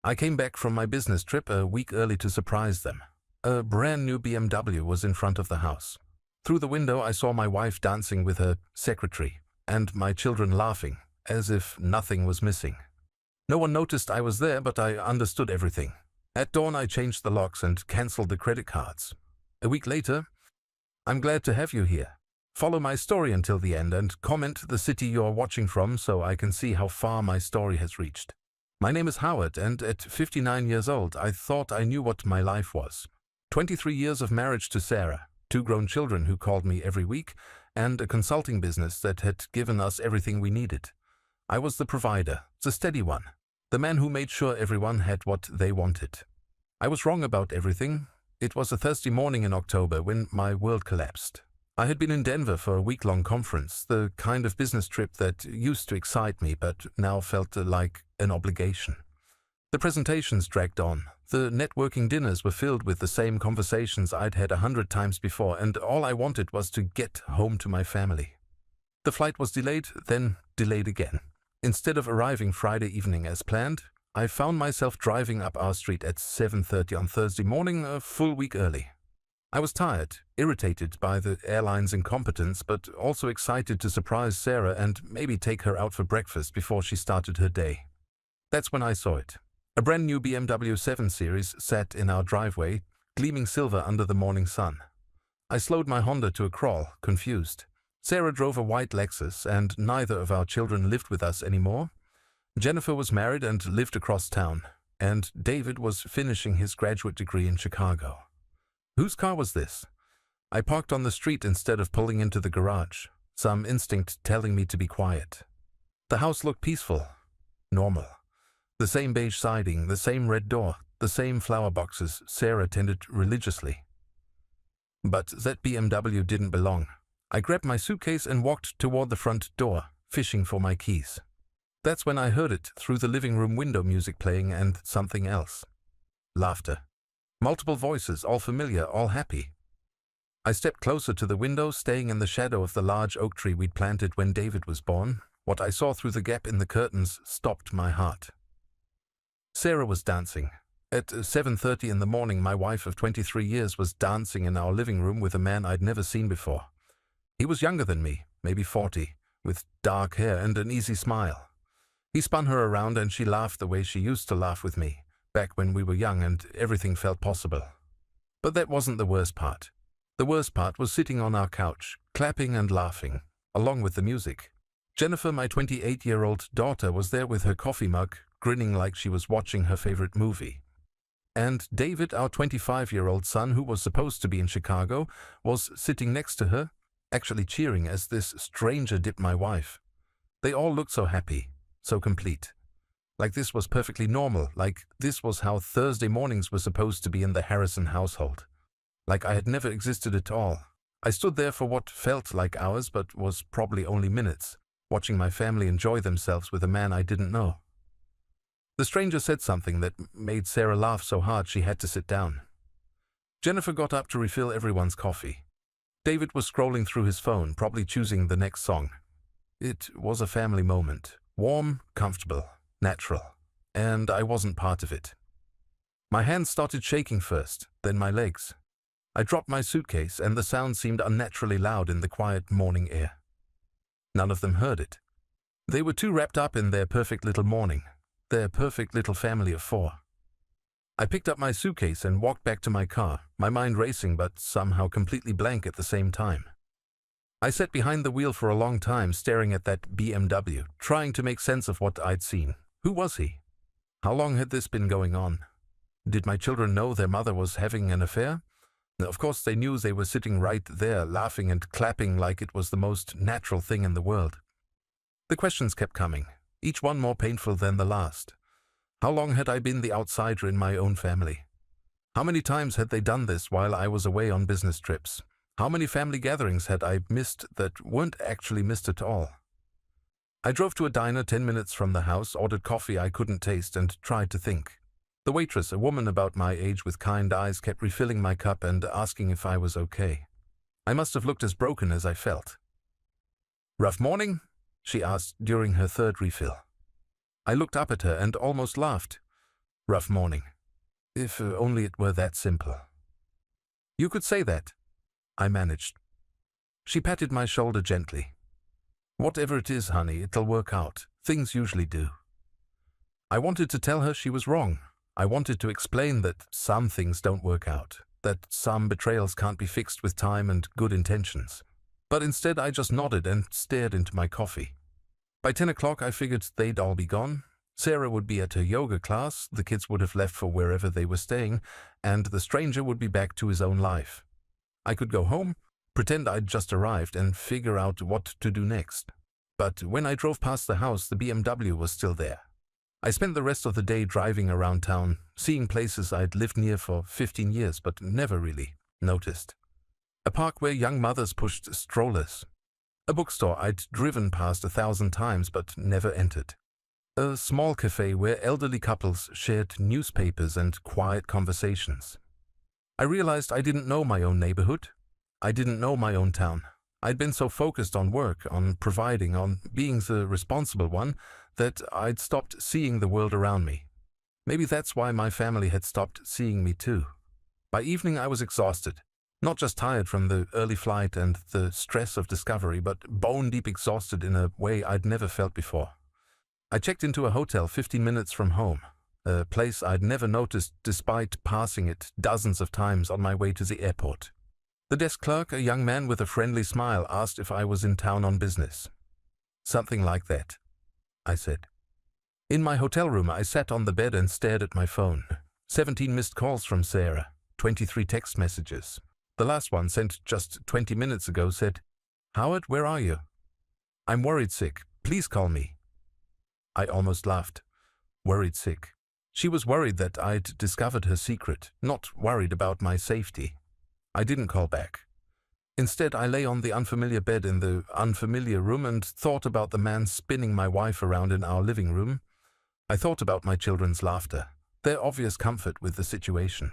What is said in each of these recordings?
I came back from my business trip a week early to surprise them. A brand new BMW was in front of the house. Through the window I saw my wife dancing with her secretary, and my children laughing, as if nothing was missing. No one noticed I was there, but I understood everything. At dawn I changed the locks and cancelled the credit cards. A week later, "I'm glad to have you here. Follow my story until the end and comment the city you're watching from so I can see how far my story has reached. My name is Howard, and at 59 years old I thought I knew what my life was. 23 years of marriage to Sarah, 2 grown children who called me every week, and a consulting business that had given us everything we needed. I was the provider, the steady one, the man who made sure everyone had what they wanted. I was wrong about everything. It was a Thursday morning in October when my world collapsed. I had been in Denver for a week-long conference, the kind of business trip that used to excite me but now felt like an obligation. The presentations dragged on. The networking dinners were filled with the same conversations I'd had 100 times before, and all I wanted was to get home to my family. The flight was delayed, then delayed again. Instead of arriving Friday evening as planned, I found myself driving up our street at 7:30 on Thursday morning, a full week early. I was tired, irritated by the airline's incompetence, but also excited to surprise Sarah and maybe take her out for breakfast before she started her day. That's when I saw it. A brand new BMW 7 Series sat in our driveway, gleaming silver under the morning sun. I slowed my Honda to a crawl, confused. Sarah drove a white Lexus, and neither of our children lived with us anymore. Jennifer was married and lived across town, and David was finishing his graduate degree in Chicago. Whose car was this? I parked on the street instead of pulling into the garage, some instinct telling me to be quiet. The house looked peaceful, normal. The same beige siding, the same red door, the same flower boxes Sarah tended religiously. But that BMW didn't belong. I grabbed my suitcase and walked toward the front door, fishing for my keys. That's when I heard it through the living room window, music playing and something else. Laughter. Multiple voices, all familiar, all happy. I stepped closer to the window, staying in the shadow of the large oak tree we'd planted when David was born. What I saw through the gap in the curtains stopped my heart. Sarah was dancing. At 7:30 in the morning, my wife of 23 years was dancing in our living room with a man I'd never seen before. He was younger than me, maybe 40, with dark hair and an easy smile. He spun her around and she laughed the way she used to laugh with me, back when we were young and everything felt possible. But that wasn't the worst part. The worst part was sitting on our couch, clapping and laughing, along with the music. Jennifer, my 28-year-old daughter, was there with her coffee mug, grinning like she was watching her favorite movie. And David, our 25-year-old son, who was supposed to be in Chicago, was sitting next to her, actually cheering as this stranger dipped my wife. They all looked so happy, so complete. Like this was perfectly normal, like this was how Thursday mornings were supposed to be in the Harrison household. Like I had never existed at all. I stood there for what felt like hours, but was probably only minutes, watching my family enjoy themselves with a man I didn't know. The stranger said something that made Sarah laugh so hard she had to sit down. Jennifer got up to refill everyone's coffee. David was scrolling through his phone, probably choosing the next song. It was a family moment, warm, comfortable, natural, and I wasn't part of it. My hands started shaking first, then my legs. I dropped my suitcase, and the sound seemed unnaturally loud in the quiet morning air. None of them heard it. They were too wrapped up in their perfect little morning, their perfect little family of 4. I picked up my suitcase and walked back to my car, my mind racing but somehow completely blank at the same time. I sat behind the wheel for a long time, staring at that BMW, trying to make sense of what I'd seen. Who was he? How long had this been going on? Did my children know their mother was having an affair? Of course they knew. They were sitting right there, laughing and clapping like it was the most natural thing in the world. The questions kept coming, each one more painful than the last. How long had I been the outsider in my own family? How many times had they done this while I was away on business trips? How many family gatherings had I missed that weren't actually missed at all? I drove to a diner 10 minutes from the house, ordered coffee I couldn't taste, and tried to think. The waitress, a woman about my age with kind eyes, kept refilling my cup and asking if I was okay. I must have looked as broken as I felt. "Rough morning?" she asked during her third refill. I looked up at her and almost laughed. Rough morning. If only it were that simple. You could say that, I managed. She patted my shoulder gently. Whatever it is, honey, it'll work out. Things usually do. I wanted to tell her she was wrong. I wanted to explain that some things don't work out, that some betrayals can't be fixed with time and good intentions. But instead I just nodded and stared into my coffee. By 10 o'clock I figured they'd all be gone. Sarah would be at her yoga class, the kids would have left for wherever they were staying, and the stranger would be back to his own life. I could go home, pretend I'd just arrived, and figure out what to do next. But when I drove past the house, the BMW was still there. I spent the rest of the day driving around town, seeing places I'd lived near for 15 years but never really noticed. A park where young mothers pushed strollers. A bookstore I'd driven past 1,000 times but never entered. A small cafe where elderly couples shared newspapers and quiet conversations. I realized I didn't know my own neighborhood. I didn't know my own town. I'd been so focused on work, on providing, on being the responsible one, that I'd stopped seeing the world around me. Maybe that's why my family had stopped seeing me too. By evening I was exhausted. Not just tired from the early flight and the stress of discovery, but bone-deep exhausted in a way I'd never felt before. I checked into a hotel 15 minutes from home, a place I'd never noticed despite passing it dozens of times on my way to the airport. The desk clerk, a young man with a friendly smile, asked if I was in town on business. Something like that, I said. In my hotel room, I sat on the bed and stared at my phone. 17 missed calls from Sarah, 23 text messages. The last one, sent just 20 minutes ago, said, "Howard, where are you? I'm worried sick. Please call me." I almost laughed. Worried sick. She was worried that I'd discovered her secret, not worried about my safety. I didn't call back. Instead, I lay on the unfamiliar bed in the unfamiliar room and thought about the man spinning my wife around in our living room. I thought about my children's laughter, their obvious comfort with the situation.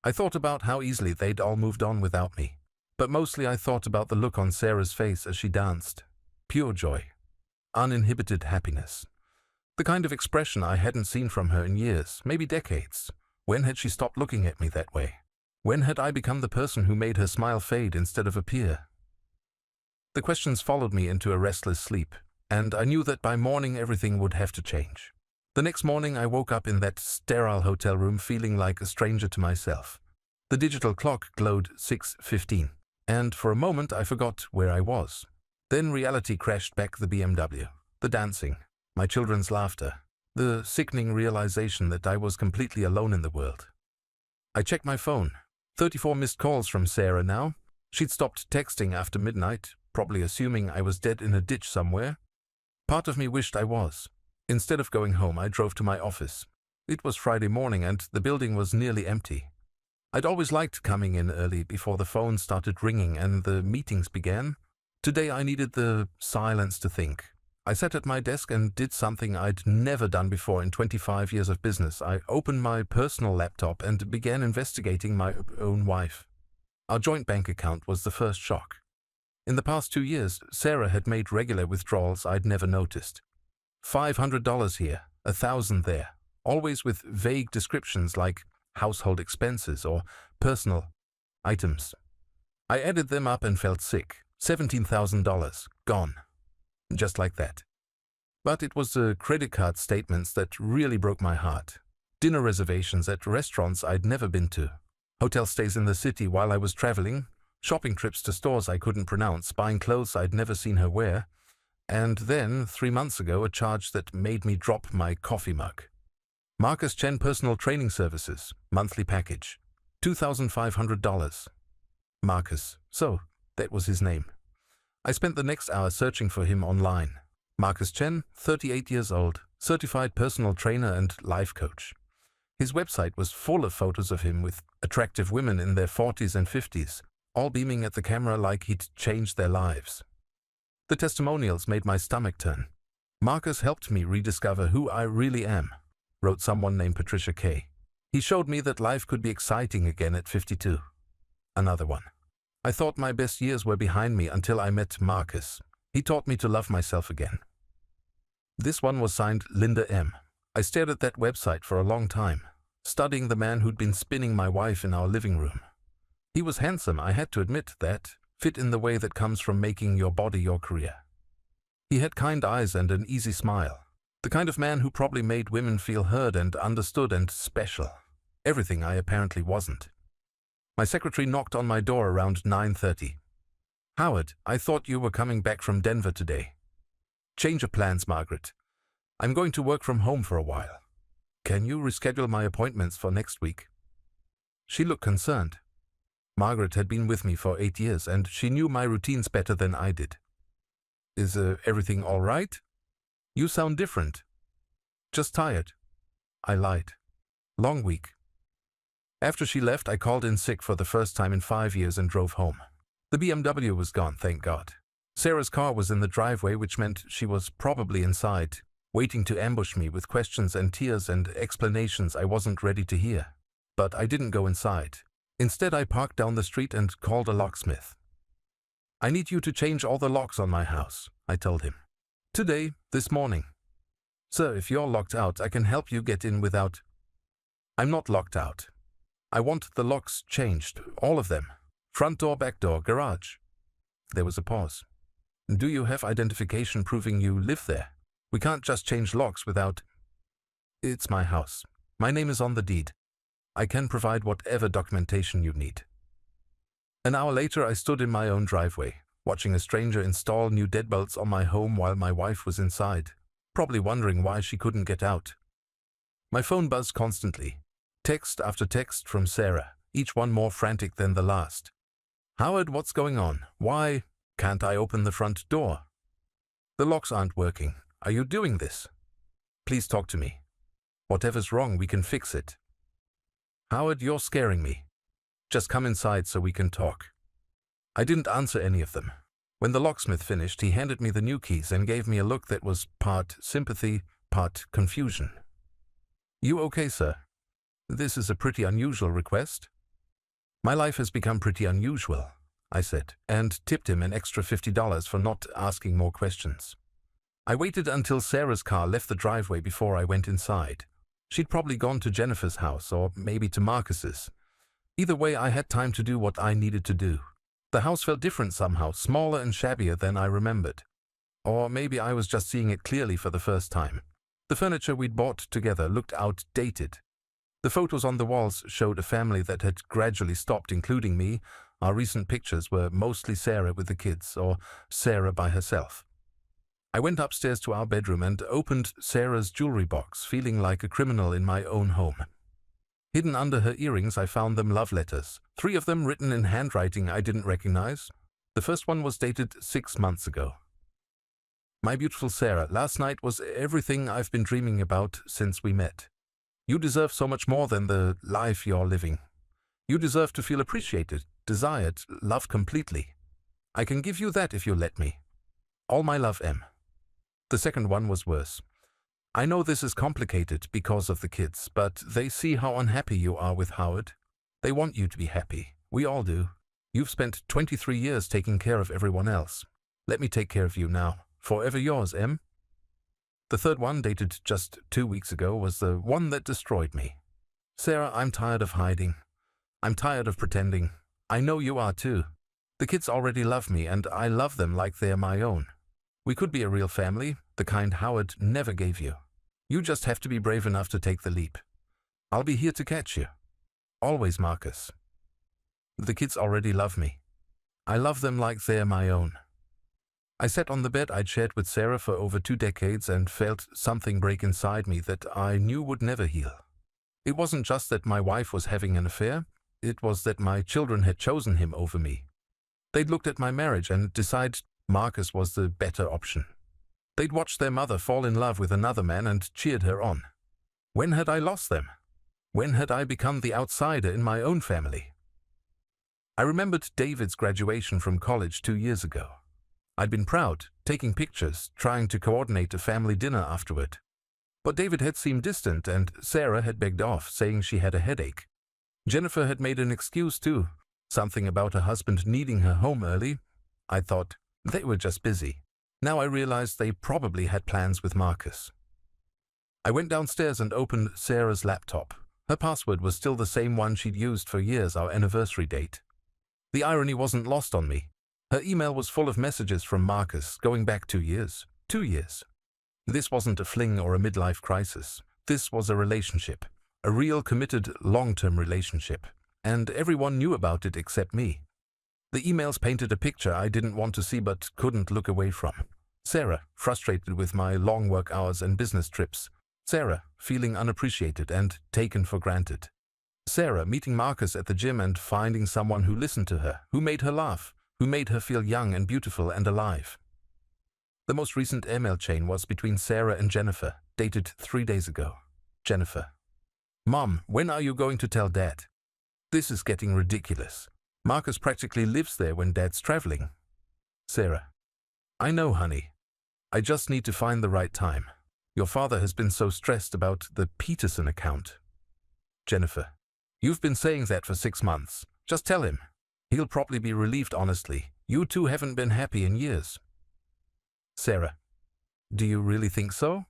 I thought about how easily they'd all moved on without me. But mostly I thought about the look on Sarah's face as she danced. Pure joy. Uninhibited happiness. The kind of expression I hadn't seen from her in years, maybe decades. When had she stopped looking at me that way? When had I become the person who made her smile fade instead of appear? The questions followed me into a restless sleep, and I knew that by morning everything would have to change. The next morning I woke up in that sterile hotel room feeling like a stranger to myself. The digital clock glowed 6:15, and for a moment I forgot where I was. Then reality crashed back the BMW, the dancing, my children's laughter, the sickening realization that I was completely alone in the world. I checked my phone. 34 missed calls from Sarah now. She'd stopped texting after midnight, probably assuming I was dead in a ditch somewhere. Part of me wished I was. Instead of going home, I drove to my office. It was Friday morning and the building was nearly empty. I'd always liked coming in early before the phone started ringing and the meetings began. Today I needed the silence to think. I sat at my desk and did something I'd never done before in 25 years of business. I opened my personal laptop and began investigating my own wife. Our joint bank account was the first shock. In the past 2 years, Sarah had made regular withdrawals I'd never noticed. $500 here, 1,000 there, always with vague descriptions like household expenses or personal items. I added them up and felt sick. $17,000, gone. Just like that. But it was the credit card statements that really broke my heart. Dinner reservations at restaurants I'd never been to. Hotel stays in the city while I was traveling. Shopping trips to stores I couldn't pronounce. Buying clothes I'd never seen her wear. And then, 3 months ago, a charge that made me drop my coffee mug. Marcus Chen Personal Training Services. Monthly package. $2,500. Marcus. So, that was his name. I spent the next hour searching for him online. Marcus Chen, 38 years old, certified personal trainer and life coach. His website was full of photos of him with attractive women in their 40s and 50s, all beaming at the camera like he'd changed their lives. The testimonials made my stomach turn. Marcus helped me rediscover who I really am, wrote someone named Patricia K. He showed me that life could be exciting again at 52. Another one. I thought my best years were behind me until I met Marcus. He taught me to love myself again. This one was signed Linda M. I stared at that website for a long time, studying the man who'd been spinning my wife in our living room. He was handsome, I had to admit that, fit in the way that comes from making your body your career. He had kind eyes and an easy smile. The kind of man who probably made women feel heard and understood and special. Everything I apparently wasn't. My secretary knocked on my door around 9:30. "Howard, I thought you were coming back from Denver today." "Change of plans, Margaret. I'm going to work from home for a while. Can you reschedule my appointments for next week?" She looked concerned. Margaret had been with me for 8 years, and she knew my routines better than I did. "Is everything all right? You sound different." "Just tired." I lied. "Long week." After she left, I called in sick for the first time in 5 years and drove home. The BMW was gone, thank God. Sarah's car was in the driveway, which meant she was probably inside, waiting to ambush me with questions and tears and explanations I wasn't ready to hear. But I didn't go inside. Instead, I parked down the street and called a locksmith. "I need you to change all the locks on my house," I told him. "Today, this morning." "Sir, if you're locked out, I can help you get in without—" "I'm not locked out. I want the locks changed, all of them. Front door, back door, garage." There was a pause. "Do you have identification proving you live there? We can't just change locks without—" "It's my house. My name is on the deed. I can provide whatever documentation you need." An hour later, I stood in my own driveway, watching a stranger install new deadbolts on my home while my wife was inside, probably wondering why she couldn't get out. My phone buzzed constantly. Text after text from Sarah, each one more frantic than the last. "Howard, what's going on? Why can't I open the front door? The locks aren't working. Are you doing this? Please talk to me. Whatever's wrong, we can fix it. Howard, you're scaring me. Just come inside so we can talk." I didn't answer any of them. When the locksmith finished, he handed me the new keys and gave me a look that was part sympathy, part confusion. "You okay, sir? This is a pretty unusual request." "My life has become pretty unusual," I said, and tipped him an extra $50 for not asking more questions. I waited until Sarah's car left the driveway before I went inside. She'd probably gone to Jennifer's house or maybe to Marcus's. Either way, I had time to do what I needed to do. The house felt different somehow, smaller and shabbier than I remembered. Or maybe I was just seeing it clearly for the first time. The furniture we'd bought together looked outdated. The photos on the walls showed a family that had gradually stopped including me. Our recent pictures were mostly Sarah with the kids, or Sarah by herself. I went upstairs to our bedroom and opened Sarah's jewelry box, feeling like a criminal in my own home. Hidden under her earrings, I found them love letters, 3 of them written in handwriting I didn't recognize. The first one was dated 6 months ago. "My beautiful Sarah, last night was everything I've been dreaming about since we met. You deserve so much more than the life you're living. You deserve to feel appreciated, desired, loved completely. I can give you that if you let me. All my love, M." The second one was worse. "I know this is complicated because of the kids, but they see how unhappy you are with Howard. They want you to be happy. We all do. You've spent 23 years taking care of everyone else. Let me take care of you now. Forever yours, M." The third one, dated just 2 weeks ago, was the one that destroyed me. "Sarah, I'm tired of hiding. I'm tired of pretending. I know you are too. The kids already love me, and I love them like they're my own. We could be a real family, the kind Howard never gave you. You just have to be brave enough to take the leap. I'll be here to catch you. Always, Marcus. The kids already love me. I love them like they're my own." I sat on the bed I'd shared with Sarah for over 2 decades and felt something break inside me that I knew would never heal. It wasn't just that my wife was having an affair, it was that my children had chosen him over me. They'd looked at my marriage and decided Marcus was the better option. They'd watched their mother fall in love with another man and cheered her on. When had I lost them? When had I become the outsider in my own family? I remembered David's graduation from college 2 years ago. I'd been proud, taking pictures, trying to coordinate a family dinner afterward. But David had seemed distant, and Sarah had begged off, saying she had a headache. Jennifer had made an excuse too, something about her husband needing her home early. I thought, they were just busy. Now I realized they probably had plans with Marcus. I went downstairs and opened Sarah's laptop. Her password was still the same one she'd used for years, our anniversary date. The irony wasn't lost on me. Her email was full of messages from Marcus going back 2 years. 2 years. This wasn't a fling or a midlife crisis. This was a relationship. A real, committed, long-term relationship. And everyone knew about it except me. The emails painted a picture I didn't want to see but couldn't look away from. Sarah, frustrated with my long work hours and business trips. Sarah, feeling unappreciated and taken for granted. Sarah, meeting Marcus at the gym and finding someone who listened to her, who made her laugh, who made her feel young and beautiful and alive. The most recent email chain was between Sarah and Jennifer, dated 3 days ago. Jennifer: Mom, when are you going to tell Dad? This is getting ridiculous. Marcus practically lives there when Dad's traveling. Sarah: I know, honey. I just need to find the right time. Your father has been so stressed about the Peterson account. Jennifer: You've been saying that for 6 months. Just tell him. He'll probably be relieved, honestly. You two haven't been happy in years. Sarah: Do you really think so?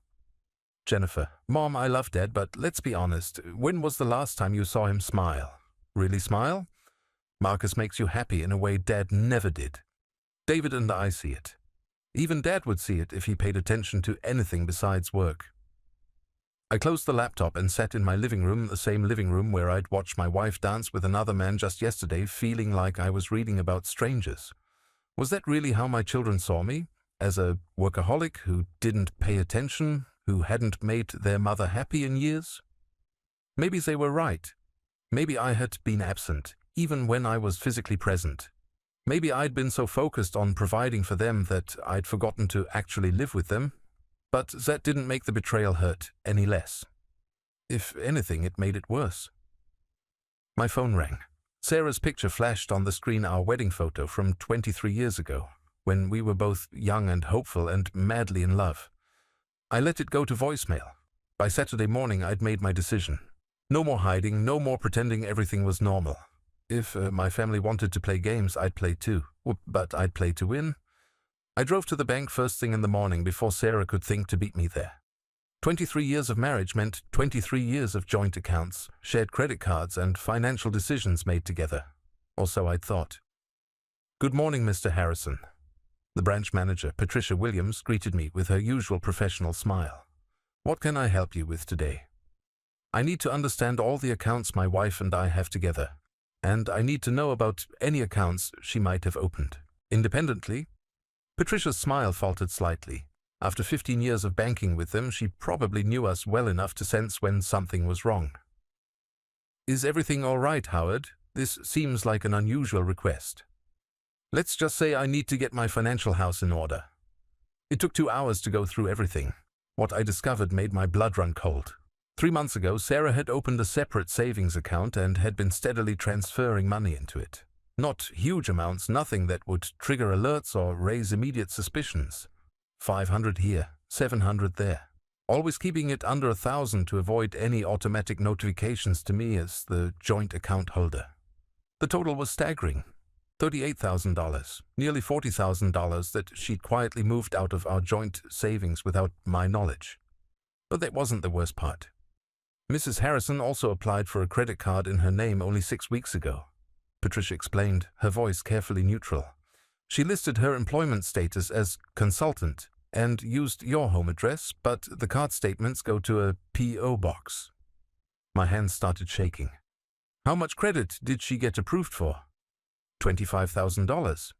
Jennifer: Mom, I love Dad, but let's be honest. When was the last time you saw him smile? Really smile? Marcus makes you happy in a way Dad never did. David and I see it. Even Dad would see it if he paid attention to anything besides work. I closed the laptop and sat in my living room, the same living room where I'd watched my wife dance with another man just yesterday, feeling like I was reading about strangers. Was that really how my children saw me? As a workaholic who didn't pay attention, who hadn't made their mother happy in years? Maybe they were right. Maybe I had been absent, even when I was physically present. Maybe I'd been so focused on providing for them that I'd forgotten to actually live with them. But that didn't make the betrayal hurt any less. If anything, it made it worse. My phone rang. Sarah's picture flashed on the screen, our wedding photo from 23 years ago, when we were both young and hopeful and madly in love. I let it go to voicemail. By Saturday morning, I'd made my decision. No more hiding, no more pretending everything was normal. If my family wanted to play games, I'd play too. But I'd play to win. I drove to the bank first thing in the morning before Sarah could think to beat me there. 23 years of marriage meant 23 years of joint accounts, shared credit cards, and financial decisions made together. Or so I'd thought. Good morning, Mr. Harrison. The branch manager, Patricia Williams, greeted me with her usual professional smile. What can I help you with today? I need to understand all the accounts my wife and I have together, and I need to know about any accounts she might have opened. Independently? Patricia's smile faltered slightly. After 15 years of banking with them, she probably knew us well enough to sense when something was wrong. Is everything all right, Howard? This seems like an unusual request. Let's just say I need to get my financial house in order. It took 2 hours to go through everything. What I discovered made my blood run cold. 3 months ago, Sarah had opened a separate savings account and had been steadily transferring money into it. Not huge amounts, nothing that would trigger alerts or raise immediate suspicions. 500 here, 700 there. Always keeping it under 1,000 to avoid any automatic notifications to me as the joint account holder. The total was staggering. $38,000, nearly $40,000 that she'd quietly moved out of our joint savings without my knowledge. But that wasn't the worst part. Mrs. Harrison also applied for a credit card in her name only 6 weeks ago. Patricia explained, her voice carefully neutral. She listed her employment status as consultant and used your home address, but the card statements go to a P.O. box. My hands started shaking. How much credit did she get approved for? $25,000.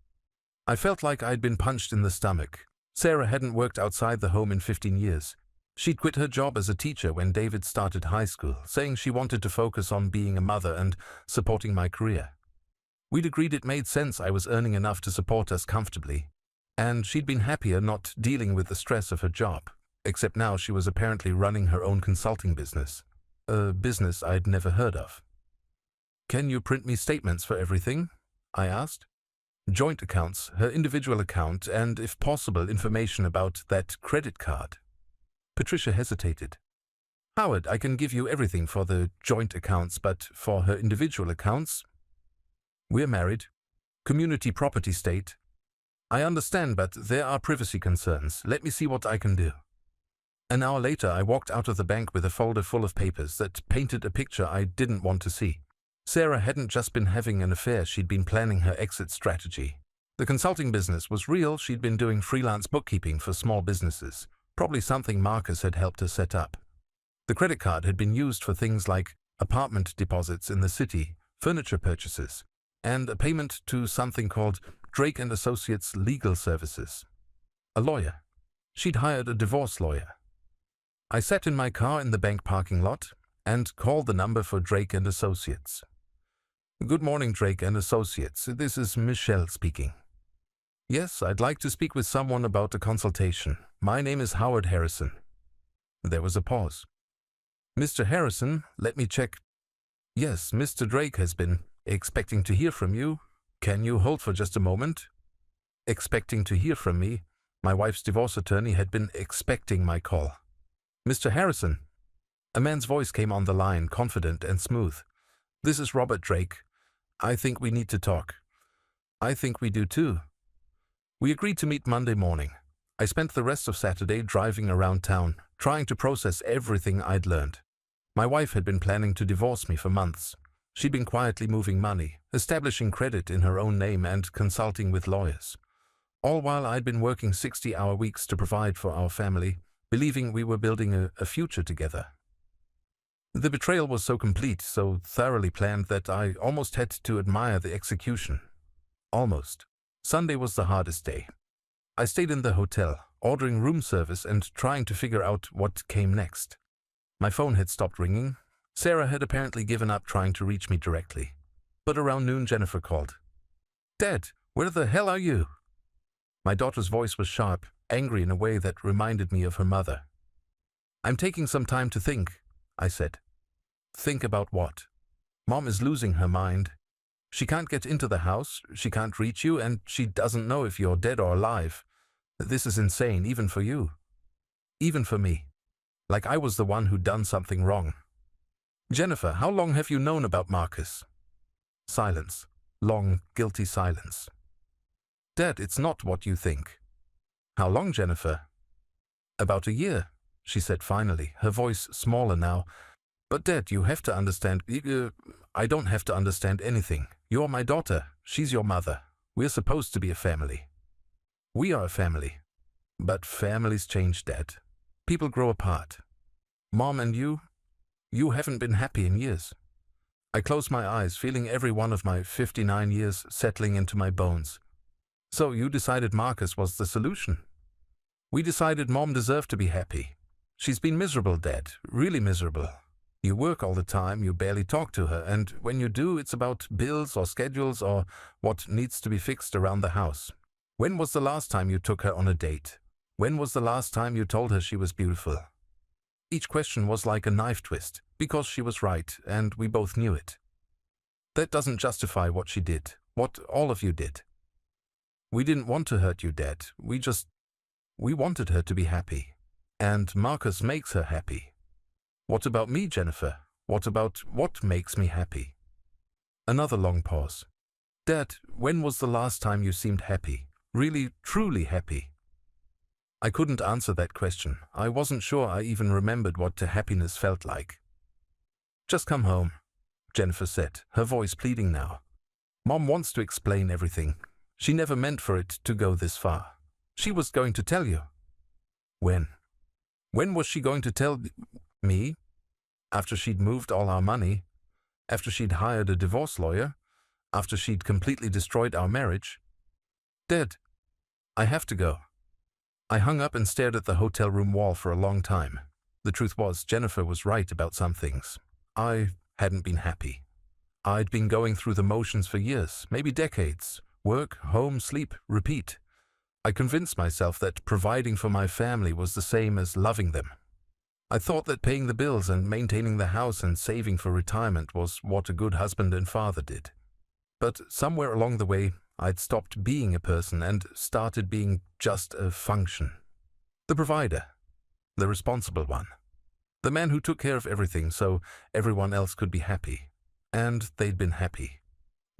I felt like I'd been punched in the stomach. Sarah hadn't worked outside the home in 15 years. She'd quit her job as a teacher when David started high school, saying she wanted to focus on being a mother and supporting my career. We'd agreed it made sense I was earning enough to support us comfortably, and she'd been happier not dealing with the stress of her job, except now she was apparently running her own consulting business, a business I'd never heard of. Can you print me statements for everything? I asked. Joint accounts, her individual account, and, if possible, information about that credit card. Patricia hesitated. Howard, I can give you everything for the joint accounts, but for her individual accounts, we're married. Community property state. I understand, but there are privacy concerns. Let me see what I can do. An hour later, I walked out of the bank with a folder full of papers that painted a picture I didn't want to see. Sarah hadn't just been having an affair, she'd been planning her exit strategy. The consulting business was real, she'd been doing freelance bookkeeping for small businesses, probably something Marcus had helped her set up. The credit card had been used for things like apartment deposits in the city, furniture purchases, and a payment to something called Drake & Associates Legal Services. A lawyer. She'd hired a divorce lawyer. I sat in my car in the bank parking lot and called the number for Drake & Associates. "Good morning, Drake & Associates. This is Michelle speaking." "Yes, I'd like to speak with someone about a consultation. My name is Howard Harrison." There was a pause. "Mr. Harrison, let me check. Yes, Mr. Drake has been expecting to hear from you. Can you hold for just a moment?" Expecting to hear from me. My wife's divorce attorney had been expecting my call. "Mr. Harrison." A man's voice came on the line, confident and smooth. "This is Robert Drake. I think we need to talk." "I think we do too." We agreed to meet Monday morning. I spent the rest of Saturday driving around town, trying to process everything I'd learned. My wife had been planning to divorce me for months. She'd been quietly moving money, establishing credit in her own name and consulting with lawyers. All while I'd been working 60-hour weeks to provide for our family, believing we were building a future together. The betrayal was so complete, so thoroughly planned that I almost had to admire the execution. Almost. Sunday was the hardest day. I stayed in the hotel, ordering room service and trying to figure out what came next. My phone had stopped ringing. Sarah had apparently given up trying to reach me directly. But around noon, Jennifer called. "Dad, where the hell are you?" My daughter's voice was sharp, angry in a way that reminded me of her mother. "I'm taking some time to think," I said. "Think about what?" "Mom is losing her mind. She can't get into the house, she can't reach you, and she doesn't know if you're dead or alive. This is insane, even for you. Even for me. Like I was the one who'd done something wrong." "Jennifer, how long have you known about Marcus?" Silence. Long, guilty silence. "Dad, it's not what you think." "How long, Jennifer?" "About a year," she said finally, her voice smaller now. "But Dad, you have to understand." "I don't have to understand anything. You're my daughter. She's your mother. We're supposed to be a family." "We are a family." "But families change, Dad. People grow apart. Mom and you haven't been happy in years." I closed my eyes, feeling every one of my 59 years settling into my bones. "So you decided Marcus was the solution?" "We decided Mom deserved to be happy. She's been miserable, Dad, really miserable. You work all the time, you barely talk to her, and when you do, it's about bills or schedules or what needs to be fixed around the house. When was the last time you took her on a date? When was the last time you told her she was beautiful?" Each question was like a knife twist, because she was right, and we both knew it. "That doesn't justify what she did, what all of you did. We didn't want to hurt you, Dad. We wanted her to be happy. And Marcus makes her happy. What about me, Jennifer? What about what makes me happy?" Another long pause. "Dad, when was the last time you seemed happy? Really, truly happy?" I couldn't answer that question. I wasn't sure I even remembered what happiness felt like. "Just come home," Jennifer said, her voice pleading now. "Mom wants to explain everything. She never meant for it to go this far. She was going to tell you." "When? When was she going to tell me?" "After she'd moved all our money. After she'd hired a divorce lawyer. After she'd completely destroyed our marriage." "Dad, I have to go." I hung up and stared at the hotel room wall for a long time. The truth was, Jennifer was right about some things. I hadn't been happy. I'd been going through the motions for years, maybe decades. Work, home, sleep, repeat. I convinced myself that providing for my family was the same as loving them. I thought that paying the bills and maintaining the house and saving for retirement was what a good husband and father did. But somewhere along the way, I'd stopped being a person and started being just a function. The provider. The responsible one. The man who took care of everything so everyone else could be happy. And they'd been happy.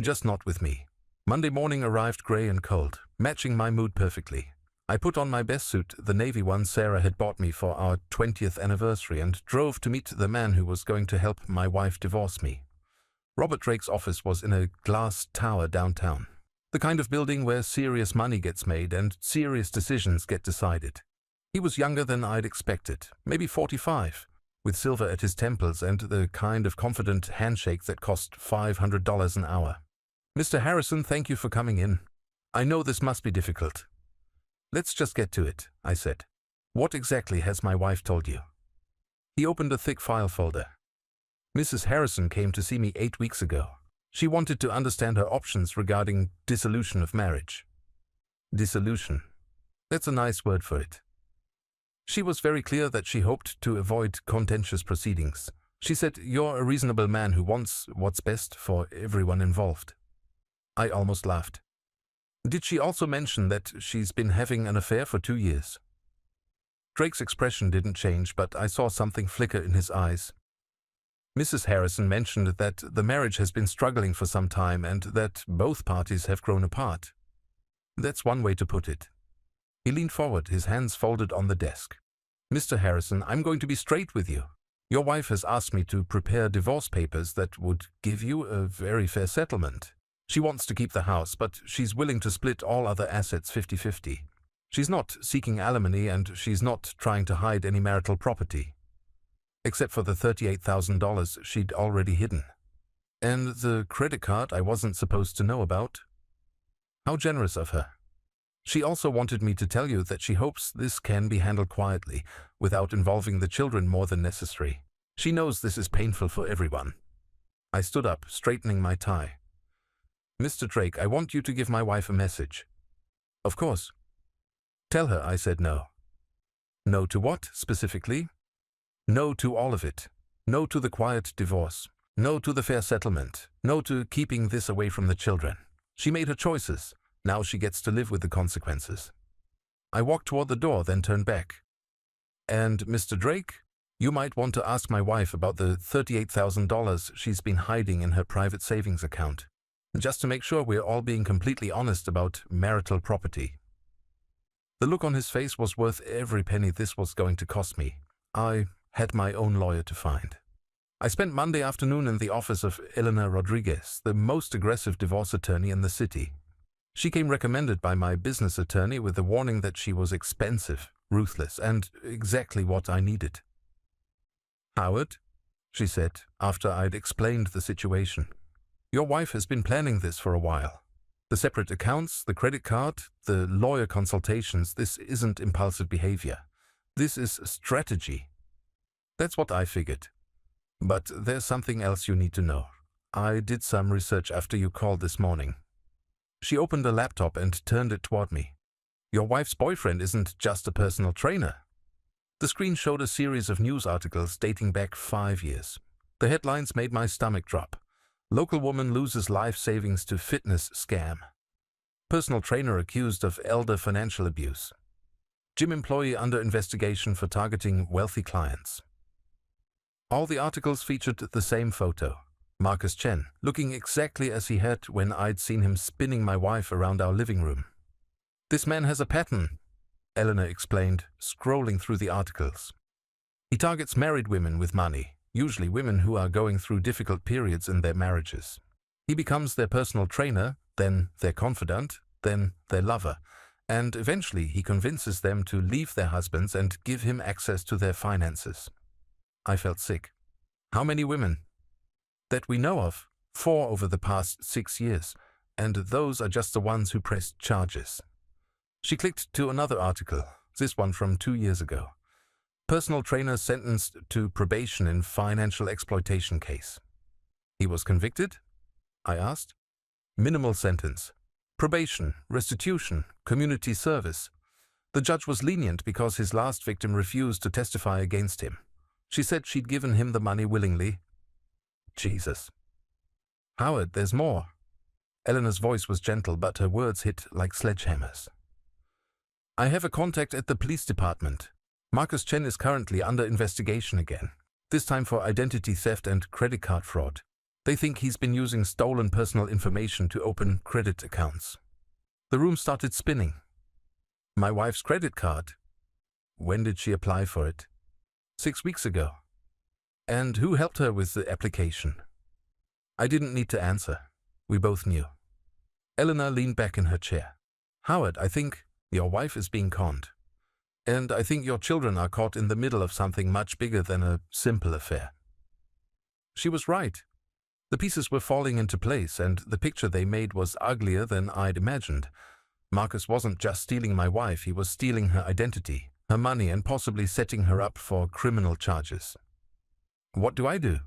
Just not with me. Monday morning arrived grey and cold, matching my mood perfectly. I put on my best suit, the navy one Sarah had bought me for our 20th anniversary, and drove to meet the man who was going to help my wife divorce me. Robert Drake's office was in a glass tower downtown, the kind of building where serious money gets made and serious decisions get decided. He was younger than I'd expected, maybe 45, with silver at his temples and the kind of confident handshake that cost $500 an hour. "Mr. Harrison, thank you for coming in. I know this must be difficult." "Let's just get to it," I said. "What exactly has my wife told you?" He opened a thick file folder. "Mrs. Harrison came to see me 8 weeks ago. She wanted to understand her options regarding dissolution of marriage." Dissolution. That's a nice word for it. "She was very clear that she hoped to avoid contentious proceedings. She said, 'You're a reasonable man who wants what's best for everyone involved.'" I almost laughed. "Did she also mention that she's been having an affair for 2 years?" Drake's expression didn't change, but I saw something flicker in his eyes. "Mrs. Harrison mentioned that the marriage has been struggling for some time and that both parties have grown apart. That's one way to put it." He leaned forward, his hands folded on the desk. "Mr. Harrison, I'm going to be straight with you. Your wife has asked me to prepare divorce papers that would give you a very fair settlement. She wants to keep the house, but she's willing to split all other assets 50-50. She's not seeking alimony and she's not trying to hide any marital property, except for the $38,000 she'd already hidden. And the credit card I wasn't supposed to know about. How generous of her. She also wanted me to tell you that she hopes this can be handled quietly, without involving the children more than necessary. She knows this is painful for everyone." I stood up, straightening my tie. "Mr. Drake, I want you to give my wife a message." "Of course." "Tell her I said no." "No to what, specifically?" "No to all of it. No to the quiet divorce. No to the fair settlement. No to keeping this away from the children. She made her choices. Now she gets to live with the consequences." I walked toward the door, then turned back. "And Mr. Drake, you might want to ask my wife about the $38,000 she's been hiding in her private savings account, just to make sure we're all being completely honest about marital property." The look on his face was worth every penny this was going to cost me. I had my own lawyer to find. I spent Monday afternoon in the office of Eleanor Rodriguez, the most aggressive divorce attorney in the city. She came recommended by my business attorney with the warning that she was expensive, ruthless, and exactly what I needed. "Howard," she said, after I'd explained the situation, "your wife has been planning this for a while. The separate accounts, the credit card, the lawyer consultations, this isn't impulsive behavior. This is strategy." "That's what I figured. But there's something else you need to know. I did some research after you called this morning." She opened a laptop and turned it toward me. "Your wife's boyfriend isn't just a personal trainer." The screen showed a series of news articles dating back 5 years. The headlines made my stomach drop. "Local woman loses life savings to fitness scam." "Personal trainer accused of elder financial abuse." "Gym employee under investigation for targeting wealthy clients." All the articles featured the same photo. Marcus Chen, looking exactly as he had when I'd seen him spinning my wife around our living room. "This man has a pattern," Eleanor explained, scrolling through the articles. "He targets married women with money, usually women who are going through difficult periods in their marriages. He becomes their personal trainer, then their confidant, then their lover, and eventually he convinces them to leave their husbands and give him access to their finances." I felt sick. "How many women?" "That we know of, 4 over the past 6 years, and those are just the ones who pressed charges." She clicked to another article, this one from 2 years ago. "Personal trainer sentenced to probation in financial exploitation case." "He was convicted?" I asked. "Minimal sentence. Probation, restitution, community service. The judge was lenient because his last victim refused to testify against him. She said she'd given him the money willingly." Jesus. "Howard, there's more." Eleanor's voice was gentle, but her words hit like sledgehammers. "I have a contact at the police department. Marcus Chen is currently under investigation again, this time for identity theft and credit card fraud. They think he's been using stolen personal information to open credit accounts." The room started spinning. My wife's credit card. When did she apply for it? 6 weeks ago. And who helped her with the application? I didn't need to answer. We both knew. Eleanor leaned back in her chair. Howard, I think your wife is being conned. And I think your children are caught in the middle of something much bigger than a simple affair. She was right. The pieces were falling into place, and the picture they made was uglier than I'd imagined. Marcus wasn't just stealing my wife, he was stealing her identity, her money, and possibly setting her up for criminal charges. What do I do?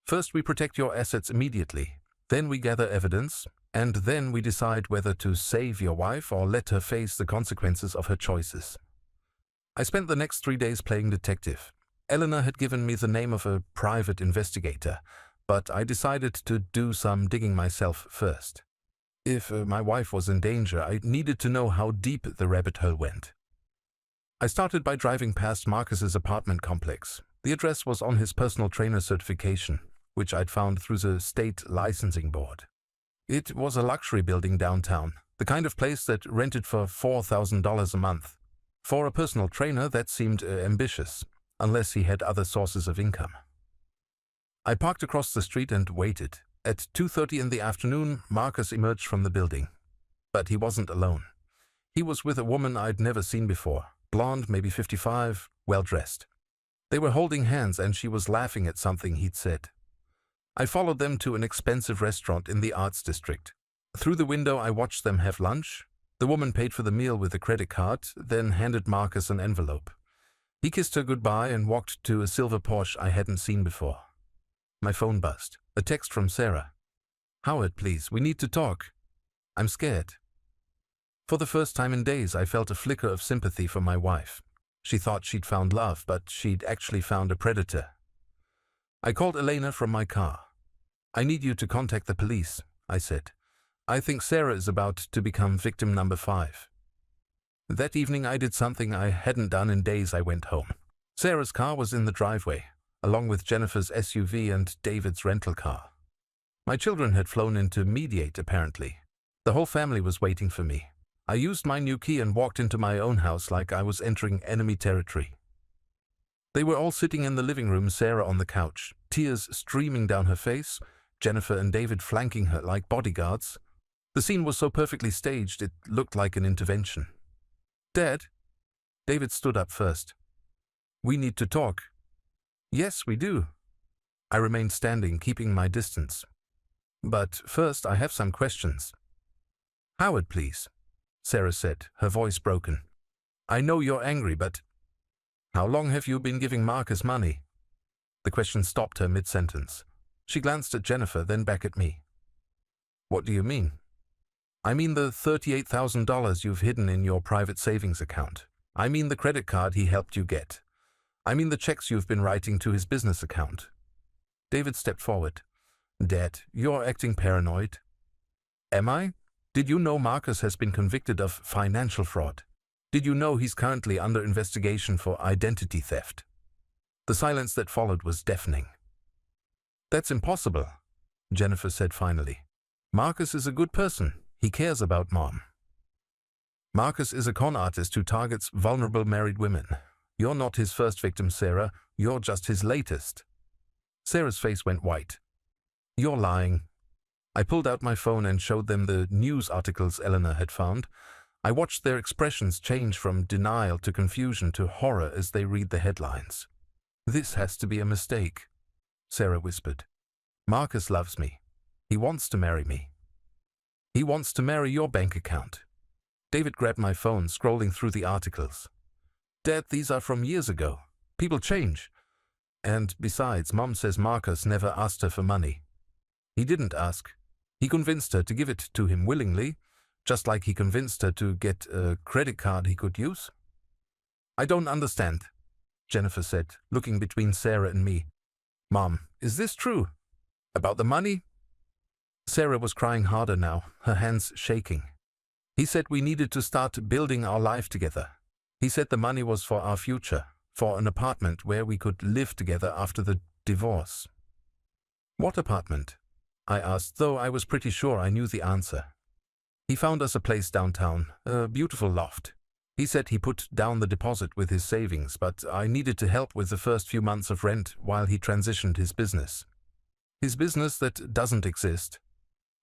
First, we protect your assets immediately. Then we gather evidence, and then we decide whether to save your wife or let her face the consequences of her choices. I spent the next 3 days playing detective. Eleanor had given me the name of a private investigator, but I decided to do some digging myself first. If my wife was in danger, I needed to know how deep the rabbit hole went. I started by driving past Marcus's apartment complex. The address was on his personal trainer certification, which I'd found through the state licensing board. It was a luxury building downtown, the kind of place that rented for $4,000 a month. For a personal trainer, that seemed ambitious, unless he had other sources of income. I parked across the street and waited. At 2:30 in the afternoon, Marcus emerged from the building. But he wasn't alone. He was with a woman I'd never seen before, blonde, maybe 55, well-dressed. They were holding hands and she was laughing at something he'd said. I followed them to an expensive restaurant in the Arts District. Through the window I watched them have lunch. The woman paid for the meal with a credit card, then handed Marcus an envelope. He kissed her goodbye and walked to a silver Porsche I hadn't seen before. My phone buzzed. A text from Sarah. Howard, please, we need to talk. I'm scared. For the first time in days, I felt a flicker of sympathy for my wife. She thought she'd found love, but she'd actually found a predator. I called Elena from my car. I need you to contact the police, I said. I think Sarah is about to become victim number 5. That evening I did something I hadn't done in days. I went home. Sarah's car was in the driveway, along with Jennifer's SUV and David's rental car. My children had flown in to mediate, apparently. The whole family was waiting for me. I used my new key and walked into my own house like I was entering enemy territory. They were all sitting in the living room, Sarah on the couch, tears streaming down her face, Jennifer and David flanking her like bodyguards. The scene was so perfectly staged it looked like an intervention. Dad? David stood up first. We need to talk. Yes, we do. I remained standing, keeping my distance. But first I have some questions. Howard, please, Sarah said, her voice broken. I know you're angry, but how long have you been giving Marcus money? The question stopped her mid-sentence. She glanced at Jennifer, then back at me. What do you mean? I mean the $38,000 you've hidden in your private savings account. I mean the credit card he helped you get. I mean the checks you've been writing to his business account. David stepped forward. Dad, you're acting paranoid. Am I? Did you know Marcus has been convicted of financial fraud? Did you know he's currently under investigation for identity theft? The silence that followed was deafening. That's impossible, Jennifer said finally. Marcus is a good person. He cares about Mom. Marcus is a con artist who targets vulnerable married women. You're not his first victim, Sarah. You're just his latest. Sarah's face went white. You're lying. I pulled out my phone and showed them the news articles Eleanor had found. I watched their expressions change from denial to confusion to horror as they read the headlines. This has to be a mistake, Sarah whispered. Marcus loves me. He wants to marry me. He wants to marry your bank account. David grabbed my phone, scrolling through the articles. Dad, these are from years ago. People change. And besides, Mom says Marcus never asked her for money. He didn't ask. He convinced her to give it to him willingly, just like he convinced her to get a credit card he could use. I don't understand, Jennifer said, looking between Sarah and me. Mom, is this true? About the money? Sarah was crying harder now, her hands shaking. He said we needed to start building our life together. He said the money was for our future, for an apartment where we could live together after the divorce. What apartment? I asked, though I was pretty sure I knew the answer. He found us a place downtown, a beautiful loft. He said he put down the deposit with his savings, but I needed to help with the first few months of rent while he transitioned his business. His business that doesn't exist.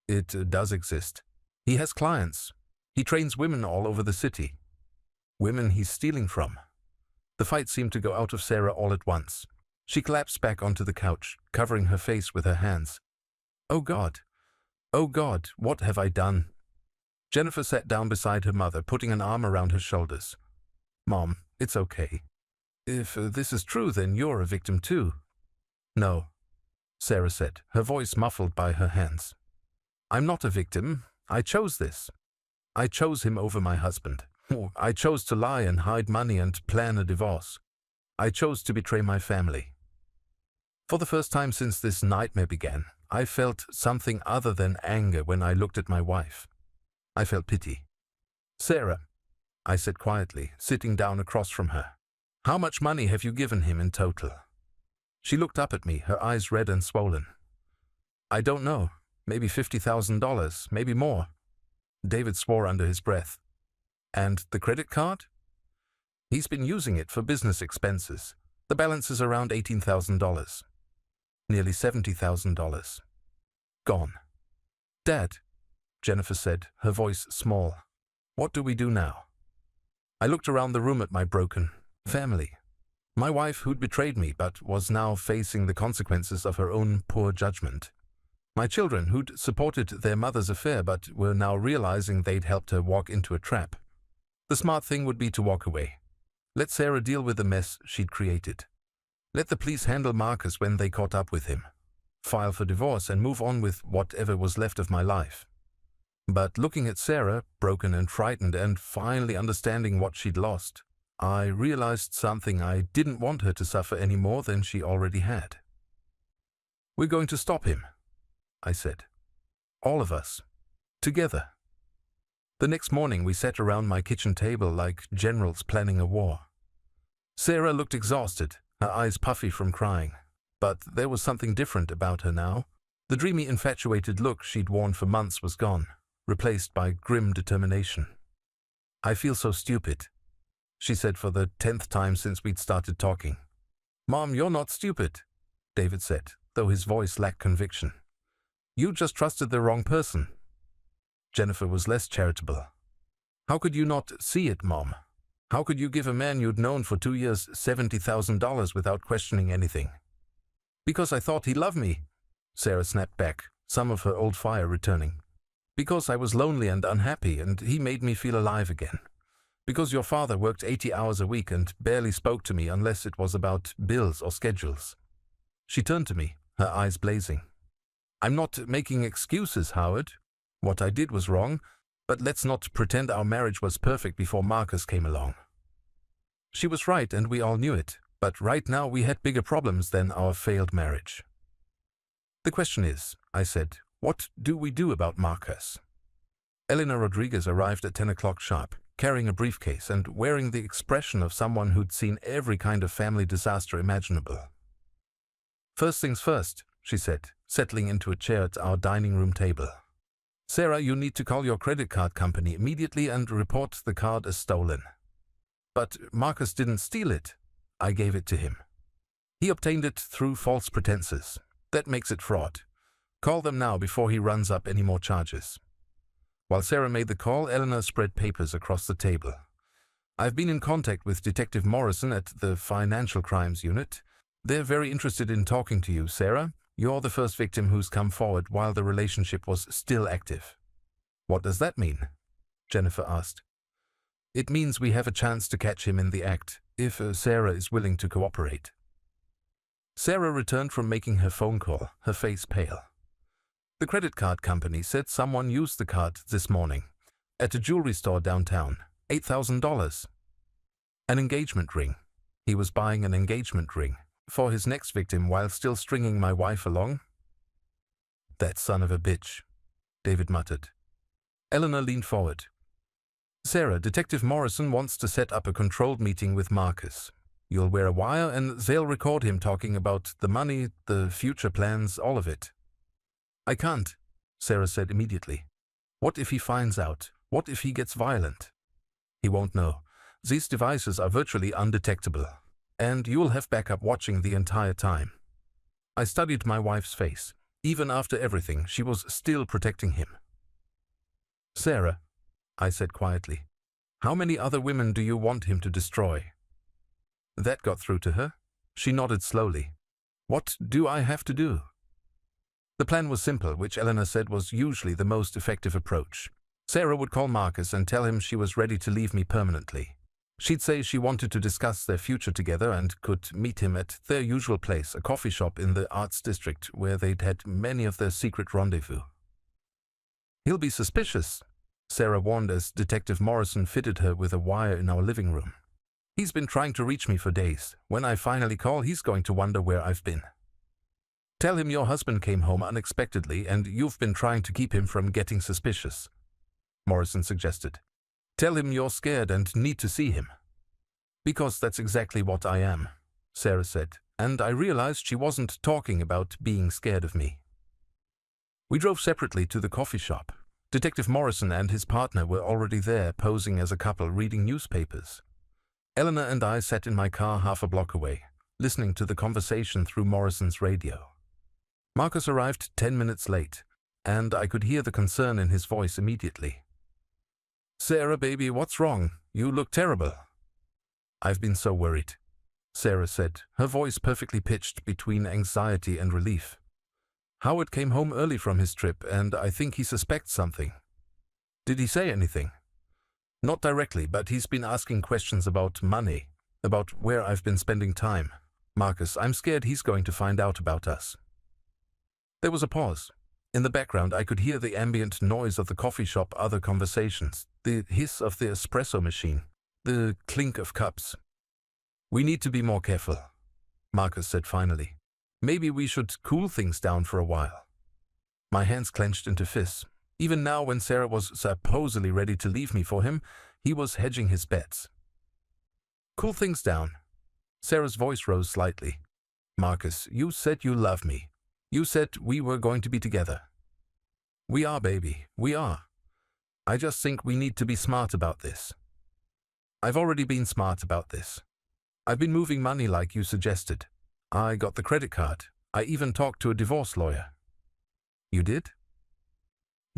It does exist. He has clients. He trains women all over the city. Women he's stealing from. The fight seemed to go out of Sarah all at once. She collapsed back onto the couch, covering her face with her hands. Oh God! Oh God, what have I done? Jennifer sat down beside her mother, putting an arm around her shoulders. Mom, it's okay. If this is true, then you're a victim too. No, Sarah said, her voice muffled by her hands. I'm not a victim. I chose this. I chose him over my husband. I chose to lie and hide money and plan a divorce. I chose to betray my family. For the first time since this nightmare began, I felt something other than anger when I looked at my wife. I felt pity. Sarah, I said quietly, sitting down across from her, how much money have you given him in total? She looked up at me, her eyes red and swollen. I don't know. Maybe $50,000, maybe more. David swore under his breath. And the credit card? He's been using it for business expenses. The balance is around $18,000. Nearly $70,000. Gone. Dad, Jennifer said, her voice small. What do we do now? I looked around the room at my broken family. My wife who'd betrayed me but was now facing the consequences of her own poor judgment. My children who'd supported their mother's affair but were now realizing they'd helped her walk into a trap. The smart thing would be to walk away. Let Sarah deal with the mess she'd created. Let the police handle Marcus when they caught up with him. File for divorce and move on with whatever was left of my life. But looking at Sarah, broken and frightened and finally understanding what she'd lost, I realized something. I didn't want her to suffer any more than she already had. We're going to stop him, I said. All of us. Together. The next morning we sat around my kitchen table like generals planning a war. Sarah looked exhausted, her eyes puffy from crying. But there was something different about her now. The dreamy, infatuated look she'd worn for months was gone, replaced by grim determination. I feel so stupid, she said for the 10th time since we'd started talking. Mom, you're not stupid, David said, though his voice lacked conviction. You just trusted the wrong person. Jennifer was less charitable. How could you not see it, Mom? How could you give a man you'd known for 2 years $70,000 without questioning anything? Because I thought he loved me, Sarah snapped back, some of her old fire returning. Because I was lonely and unhappy, and he made me feel alive again. Because your father worked 80 hours a week and barely spoke to me unless it was about bills or schedules. She turned to me, her eyes blazing. I'm not making excuses, Howard. What I did was wrong, but let's not pretend our marriage was perfect before Marcus came along. She was right, and we all knew it, but right now we had bigger problems than our failed marriage. The question is, I said, what do we do about Marcus? Eleanor Rodriguez arrived at 10 o'clock sharp, carrying a briefcase and wearing the expression of someone who'd seen every kind of family disaster imaginable. First things first, she said, settling into a chair at our dining room table. Sarah, you need to call your credit card company immediately and report the card as stolen. But Marcus didn't steal it. I gave it to him. He obtained it through false pretenses. That makes it fraud. Call them now before he runs up any more charges. While Sarah made the call, Eleanor spread papers across the table. I've been in contact with Detective Morrison at the Financial Crimes Unit. They're very interested in talking to you, Sarah. You're the first victim who's come forward while the relationship was still active. What does that mean? Jennifer asked. It means we have a chance to catch him in the act, if Sarah is willing to cooperate. Sarah returned from making her phone call, her face pale. The credit card company said someone used the card this morning at a jewelry store downtown. $8,000. An engagement ring. He was buying an engagement ring for his next victim while still stringing my wife along. That son of a bitch, David muttered. Eleanor leaned forward. Sarah, Detective Morrison wants to set up a controlled meeting with Marcus. You'll wear a wire and they'll record him talking about the money, the future plans, all of it. I can't, Sarah said immediately. What if he finds out? What if he gets violent? He won't know. These devices are virtually undetectable, and you'll have backup watching the entire time." I studied my wife's face. Even after everything, she was still protecting him. "Sarah," I said quietly, "how many other women do you want him to destroy?" That got through to her. She nodded slowly. "What do I have to do?" The plan was simple, which Eleanor said was usually the most effective approach. Sarah would call Marcus and tell him she was ready to leave me permanently. She'd say she wanted to discuss their future together and could meet him at their usual place, a coffee shop in the Arts District where they'd had many of their secret rendezvous. "He'll be suspicious," Sarah warned as Detective Morrison fitted her with a wire in our living room. "He's been trying to reach me for days. When I finally call, he's going to wonder where I've been." "Tell him your husband came home unexpectedly and you've been trying to keep him from getting suspicious," Morrison suggested. "Tell him you're scared and need to see him." "Because that's exactly what I am," Sarah said, and I realized she wasn't talking about being scared of me. We drove separately to the coffee shop. Detective Morrison and his partner were already there, posing as a couple reading newspapers. Eleanor and I sat in my car half a block away, listening to the conversation through Morrison's radio. Marcus arrived 10 minutes late, and I could hear the concern in his voice immediately. "Sarah, baby, what's wrong? You look terrible." "I've been so worried," Sarah said, her voice perfectly pitched between anxiety and relief. "Howard came home early from his trip, and I think he suspects something." "Did he say anything?" "Not directly, but he's been asking questions about money, about where I've been spending time. Marcus, I'm scared he's going to find out about us." There was a pause. In the background, I could hear the ambient noise of the coffee shop, other conversations, the hiss of the espresso machine, the clink of cups. "We need to be more careful," Marcus said finally. "Maybe we should cool things down for a while." My hands clenched into fists. Even now, when Sarah was supposedly ready to leave me for him, he was hedging his bets. "Cool things down." Sarah's voice rose slightly. "Marcus, you said you love me. You said we were going to be together." "We are, baby, we are. I just think we need to be smart about this." "I've already been smart about this. I've been moving money like you suggested. I got the credit card. I even talked to a divorce lawyer." "You did?"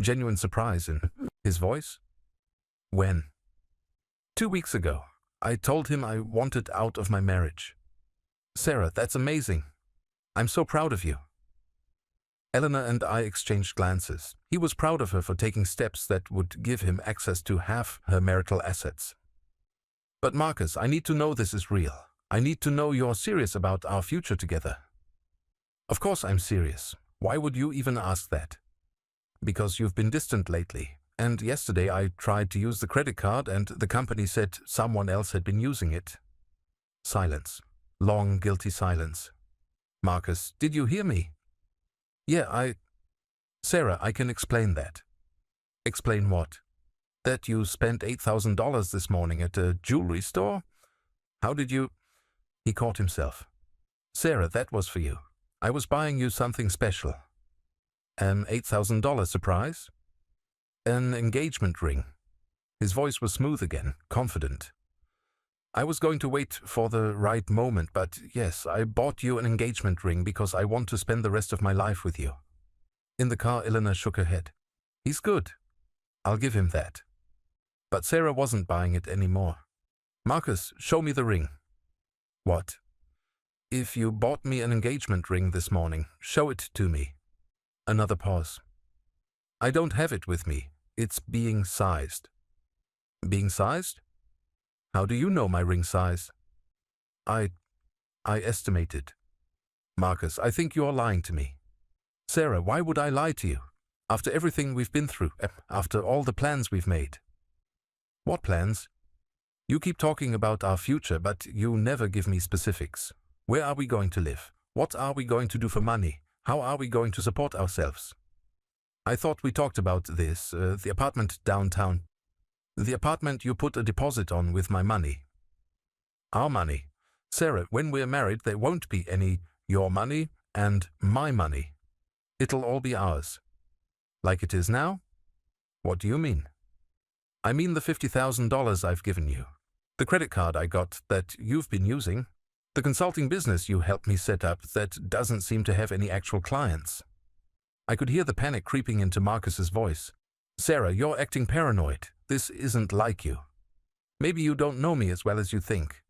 Genuine surprise in his voice. "When?" "2 weeks ago. I told him I wanted out of my marriage." "Sarah, that's amazing. I'm so proud of you." Eleanor and I exchanged glances. He was proud of her for taking steps that would give him access to half her marital assets. "But Marcus, I need to know this is real. I need to know you're serious about our future together." "Of course I'm serious. Why would you even ask that?" "Because you've been distant lately, and yesterday I tried to use the credit card and the company said someone else had been using it." Silence. Long, guilty silence. "Marcus, did you hear me?" "Yeah, Sarah, I can explain that." "Explain what?" "That you spent $8,000 this morning at a jewelry store? How did you—" He caught himself. "Sarah, that was for you. I was buying you something special." "An $8,000 surprise?" "An engagement ring." His voice was smooth again, confident. "I was going to wait for the right moment, but yes, I bought you an engagement ring because I want to spend the rest of my life with you." In the car, Eleanor shook her head. "He's good. I'll give him that." But Sarah wasn't buying it anymore. "Marcus, show me the ring." "What?" "If you bought me an engagement ring this morning, show it to me." Another pause. "I don't have it with me. It's being sized." "Being sized? How do you know my ring size?" I estimated." "Marcus, I think you're lying to me." "Sarah, why would I lie to you? After everything we've been through, after all the plans we've made." "What plans?" "You keep talking about our future, but you never give me specifics. Where are we going to live? What are we going to do for money? How are we going to support ourselves?" "I thought we talked about this, the apartment downtown." "The apartment you put a deposit on with my money." "Our money. Sarah, when we're married, there won't be any your money and my money. It'll all be ours." "Like it is now?" "What do you mean?" "I mean the $50,000 I've given you." The credit card I got that you've been using. The consulting business you helped me set up that doesn't seem to have any actual clients. I could hear the panic creeping into Marcus's voice. Sarah, you're acting paranoid. This isn't like you. Maybe you don't know me as well as you think.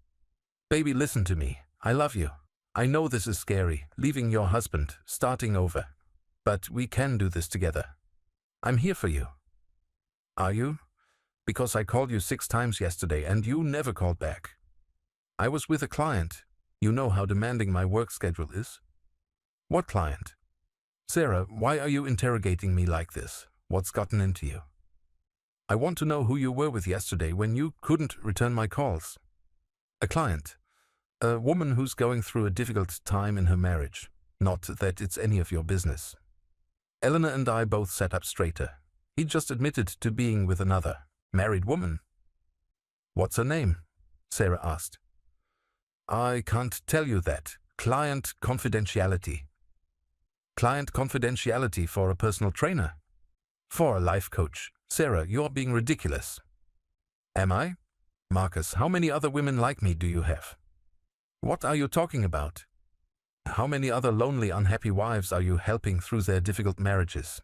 Baby, listen to me. I love you. I know this is scary, leaving your husband, starting over. But we can do this together. I'm here for you. Are you? Because I called you 6 times yesterday and you never called back. I was with a client. You know how demanding my work schedule is. What client? Sarah, why are you interrogating me like this? What's gotten into you? I want to know who you were with yesterday when you couldn't return my calls. A client. A woman who's going through a difficult time in her marriage. Not that it's any of your business. Eleanor and I both sat up straighter. He just admitted to being with another married woman. What's her name? Sarah asked. I can't tell you that. Client confidentiality. Client confidentiality for a personal trainer? For a life coach. Sarah, you're being ridiculous. Am I? Marcus, how many other women like me do you have? What are you talking about? How many other lonely, unhappy wives are you helping through their difficult marriages?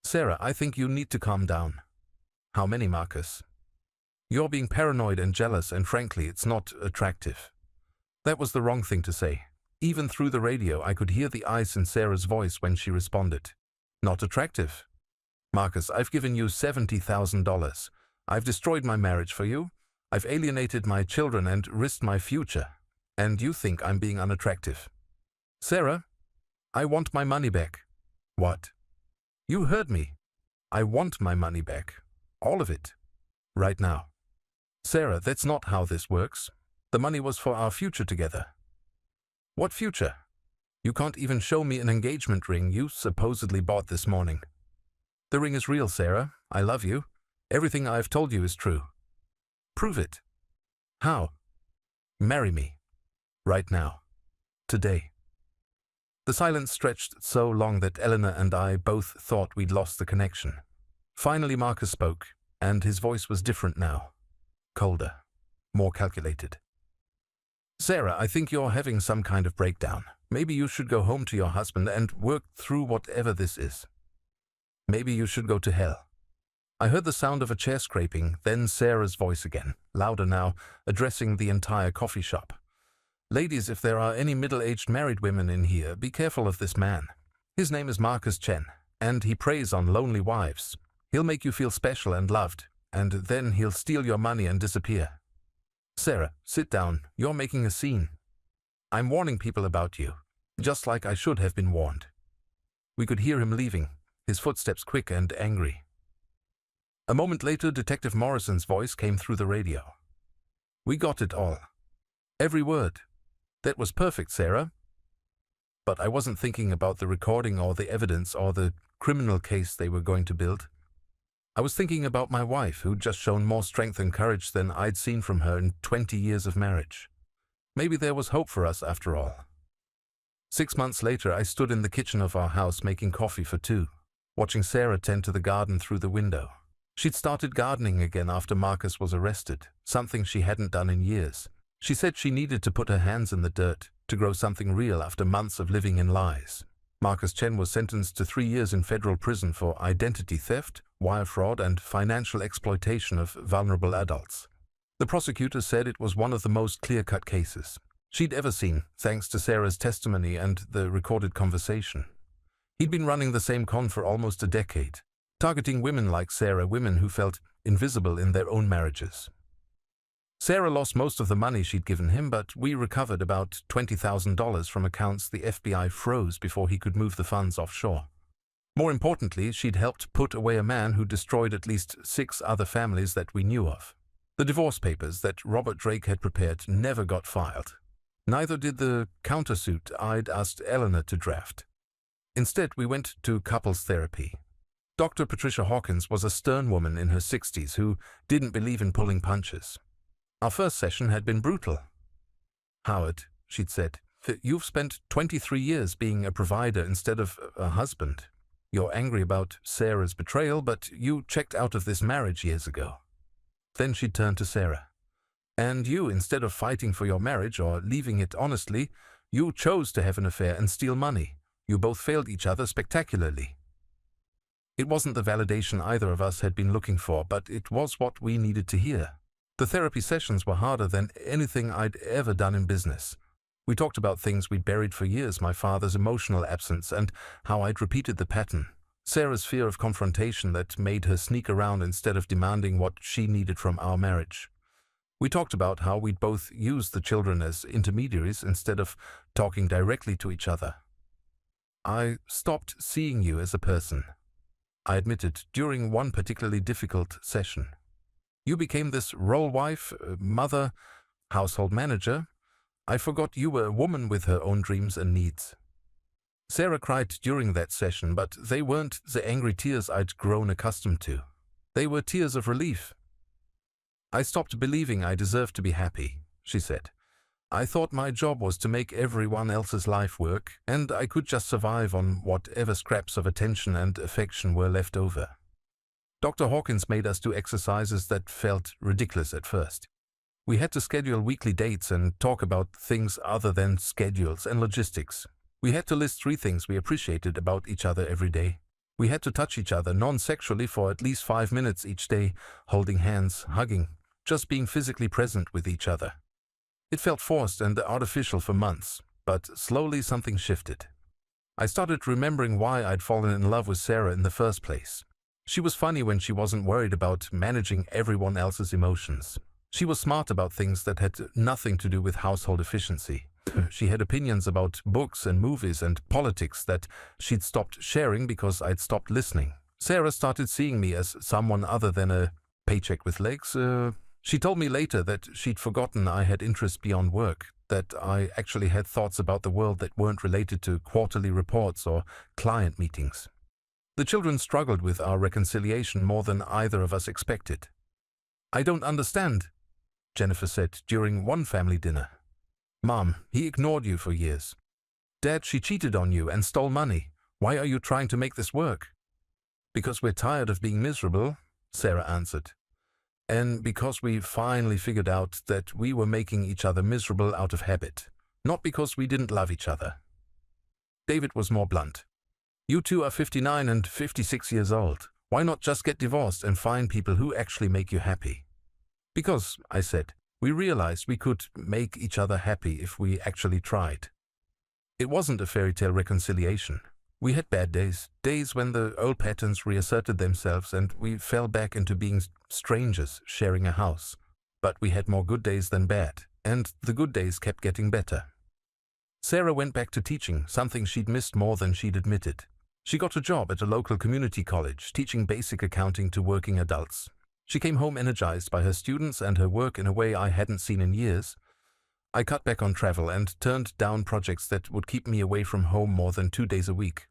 Sarah, I think you need to calm down. How many, Marcus? You're being paranoid and jealous, and frankly, it's not attractive. That was the wrong thing to say. Even through the radio, I could hear the ice in Sarah's voice when she responded. Not attractive. Marcus, I've given you $70,000. I've destroyed my marriage for you. I've alienated my children and risked my future. And you think I'm being unattractive. Sarah, I want my money back. What? You heard me. I want my money back. All of it. Right now. Sarah, that's not how this works. The money was for our future together. What future? You can't even show me an engagement ring you supposedly bought this morning. The ring is real, Sarah. I love you. Everything I've told you is true. Prove it. How? Marry me. Right now. Today. The silence stretched so long that Eleanor and I both thought we'd lost the connection. Finally Marcus spoke, and his voice was different now. Colder. More calculated. Sarah, I think you're having some kind of breakdown. Maybe you should go home to your husband and work through whatever this is. Maybe you should go to hell. I heard the sound of a chair scraping, then Sarah's voice again, louder now, addressing the entire coffee shop. Ladies, if there are any middle-aged married women in here, be careful of this man. His name is Marcus Chen, and he preys on lonely wives. He'll make you feel special and loved, and then he'll steal your money and disappear. Sarah, sit down. You're making a scene. I'm warning people about you, just like I should have been warned. We could hear him leaving, his footsteps quick and angry. A moment later, Detective Morrison's voice came through the radio. We got it all. Every word. That was perfect, Sarah. But I wasn't thinking about the recording or the evidence or the criminal case they were going to build. I was thinking about my wife, who'd just shown more strength and courage than I'd seen from her in 20 years of marriage. Maybe there was hope for us after all. 6 months later, I stood in the kitchen of our house making coffee for 2, watching Sarah tend to the garden through the window. She'd started gardening again after Marcus was arrested, something she hadn't done in years. She said she needed to put her hands in the dirt to grow something real after months of living in lies. Marcus Chen was sentenced to 3 years in federal prison for identity theft, wire fraud, and financial exploitation of vulnerable adults. The prosecutor said it was one of the most clear-cut cases she'd ever seen, thanks to Sarah's testimony and the recorded conversation. He'd been running the same con for almost a decade, targeting women like Sarah, women who felt invisible in their own marriages. Sarah lost most of the money she'd given him, but we recovered about $20,000 from accounts the FBI froze before he could move the funds offshore. More importantly, she'd helped put away a man who destroyed at least 6 other families that we knew of. The divorce papers that Robert Drake had prepared never got filed. Neither did the countersuit I'd asked Eleanor to draft. Instead, we went to couples therapy. Dr. Patricia Hawkins was a stern woman in her 60s who didn't believe in pulling punches. Our first session had been brutal. Howard, she'd said, you've spent 23 years being a provider instead of a husband. You're angry about Sarah's betrayal, but you checked out of this marriage years ago. Then she'd turned to Sarah. And you, instead of fighting for your marriage or leaving it honestly, you chose to have an affair and steal money. You both failed each other spectacularly. It wasn't the validation either of us had been looking for, but it was what we needed to hear. The therapy sessions were harder than anything I'd ever done in business. We talked about things we'd buried for years, my father's emotional absence and how I'd repeated the pattern. Sarah's fear of confrontation that made her sneak around instead of demanding what she needed from our marriage. We talked about how we'd both used the children as intermediaries instead of talking directly to each other. I stopped seeing you as a person, I admitted during one particularly difficult session. You became this role wife, mother, household manager. I forgot you were a woman with her own dreams and needs. Sarah cried during that session, but they weren't the angry tears I'd grown accustomed to. They were tears of relief. I stopped believing I deserved to be happy, she said. I thought my job was to make everyone else's life work, and I could just survive on whatever scraps of attention and affection were left over. Dr. Hawkins made us do exercises that felt ridiculous at first. We had to schedule weekly dates and talk about things other than schedules and logistics. We had to list 3 things we appreciated about each other every day. We had to touch each other non-sexually for at least 5 minutes each day, holding hands, hugging, just being physically present with each other. It felt forced and artificial for months, but slowly something shifted. I started remembering why I'd fallen in love with Sarah in the first place. She was funny when she wasn't worried about managing everyone else's emotions. She was smart about things that had nothing to do with household efficiency. She had opinions about books and movies and politics that she'd stopped sharing because I'd stopped listening. Sarah started seeing me as someone other than a paycheck with legs. She told me later that she'd forgotten I had interests beyond work, that I actually had thoughts about the world that weren't related to quarterly reports or client meetings. The children struggled with our reconciliation more than either of us expected. "I don't understand," Jennifer said during one family dinner. "Mom, he ignored you for years. Dad, she cheated on you and stole money. Why are you trying to make this work?" "Because we're tired of being miserable," Sarah answered. "And because we finally figured out that we were making each other miserable out of habit, not because we didn't love each other." David was more blunt. "You two are 59 and 56 years old. Why not just get divorced and find people who actually make you happy?" "Because," I said, "we realized we could make each other happy if we actually tried." It wasn't a fairy tale reconciliation. We had bad days, days when the old patterns reasserted themselves and we fell back into being strangers sharing a house. But we had more good days than bad, and the good days kept getting better. Sarah went back to teaching, something she'd missed more than she'd admitted. She got a job at a local community college, teaching basic accounting to working adults. She came home energized by her students and her work in a way I hadn't seen in years. I cut back on travel and turned down projects that would keep me away from home more than 2 days a week.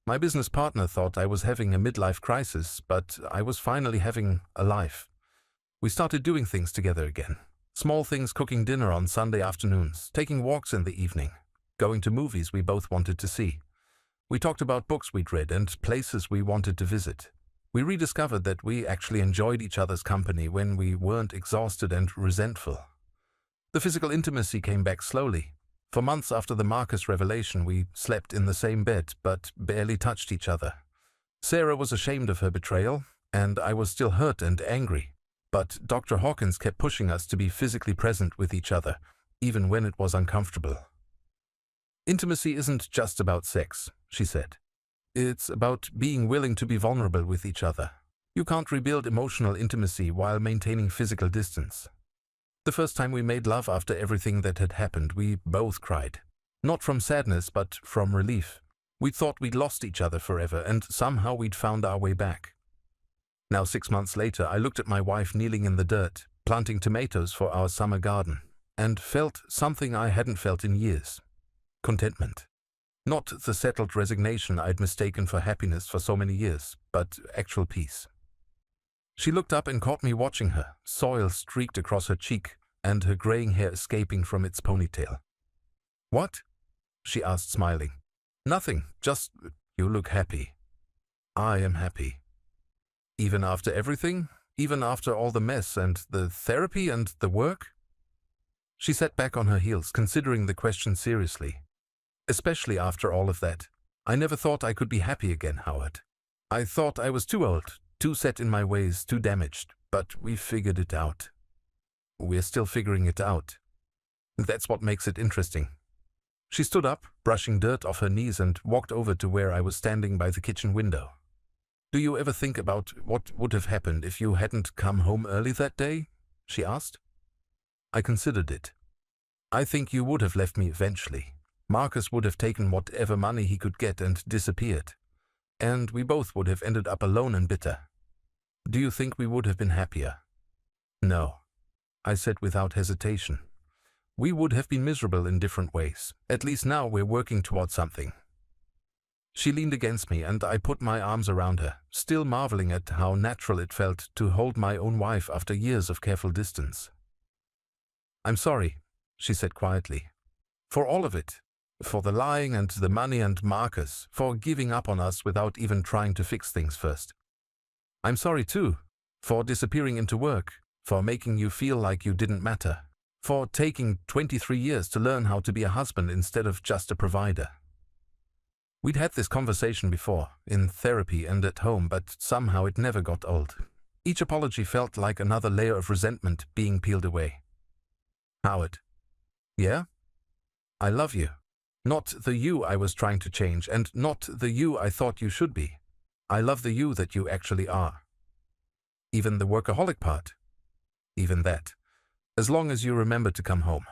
My business partner thought I was having a midlife crisis, but I was finally having a life. We started doing things together again. Small things, cooking dinner on Sunday afternoons, taking walks in the evening, going to movies we both wanted to see. We talked about books we'd read and places we wanted to visit. We rediscovered that we actually enjoyed each other's company when we weren't exhausted and resentful. The physical intimacy came back slowly. For months after the Marcus revelation, we slept in the same bed, but barely touched each other. Sarah was ashamed of her betrayal, and I was still hurt and angry. But Dr. Hawkins kept pushing us to be physically present with each other, even when it was uncomfortable. "Intimacy isn't just about sex," she said. "It's about being willing to be vulnerable with each other. You can't rebuild emotional intimacy while maintaining physical distance." The first time we made love after everything that had happened, we both cried. Not from sadness, but from relief. We thought we'd lost each other forever, and somehow we'd found our way back. Now 6 months later, I looked at my wife kneeling in the dirt, planting tomatoes for our summer garden, and felt something I hadn't felt in years. Contentment. Not the settled resignation I'd mistaken for happiness for so many years, but actual peace. She looked up and caught me watching her, soil streaked across her cheek and her graying hair escaping from its ponytail. "What?" she asked, smiling. "Nothing, just you look happy." "I am happy." "Even after everything? Even after all the mess and the therapy and the work?" She sat back on her heels, considering the question seriously. Especially after all of that. I never thought I could be happy again, Howard. I thought I was too old, too set in my ways, too damaged, but we figured it out. We're still figuring it out. That's what makes it interesting. She stood up, brushing dirt off her knees, and walked over to where I was standing by the kitchen window. Do you ever think about what would have happened if you hadn't come home early that day? She asked. I considered it. I think you would have left me eventually. Marcus would have taken whatever money he could get and disappeared. And we both would have ended up alone and bitter. Do you think we would have been happier? No, I said without hesitation. We would have been miserable in different ways. At least now we're working towards something. She leaned against me and I put my arms around her, still marveling at how natural it felt to hold my own wife after years of careful distance. I'm sorry, she said quietly. For all of it. For the lying and the money and Marcus, for giving up on us without even trying to fix things first. I'm sorry too, for disappearing into work, for making you feel like you didn't matter, for taking 23 years to learn how to be a husband instead of just a provider. We'd had this conversation before, in therapy and at home, but somehow it never got old. Each apology felt like another layer of resentment being peeled away. Howard. Yeah? I love you. Not the you I was trying to change, and not the you I thought you should be. I love the you that you actually are. Even the workaholic part. Even that. As long as you remember to come home.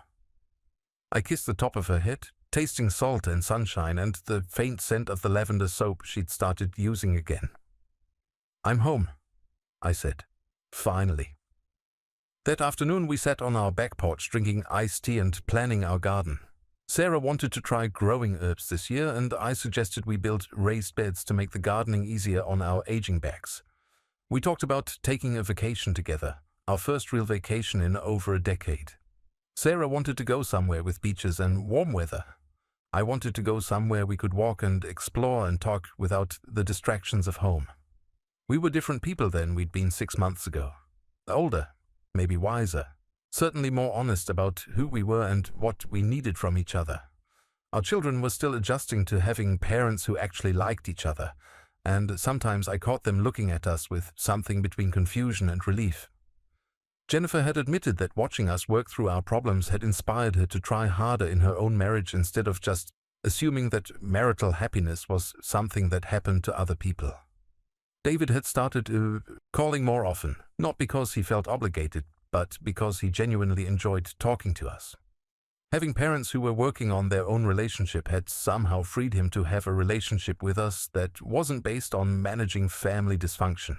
I kissed the top of her head, tasting salt and sunshine and the faint scent of the lavender soap she'd started using again. I'm home, I said. Finally. That afternoon we sat on our back porch drinking iced tea and planning our garden. Sarah wanted to try growing herbs this year, and I suggested we build raised beds to make the gardening easier on our aging backs. We talked about taking a vacation together, our first real vacation in over a decade. Sarah wanted to go somewhere with beaches and warm weather. I wanted to go somewhere we could walk and explore and talk without the distractions of home. We were different people than we'd been 6 months ago. Older, maybe wiser. Certainly more honest about who we were and what we needed from each other. Our children were still adjusting to having parents who actually liked each other, and sometimes I caught them looking at us with something between confusion and relief. Jennifer had admitted that watching us work through our problems had inspired her to try harder in her own marriage instead of just assuming that marital happiness was something that happened to other people. David had started calling more often, not because he felt obligated, but because he genuinely enjoyed talking to us. Having parents who were working on their own relationship had somehow freed him to have a relationship with us that wasn't based on managing family dysfunction.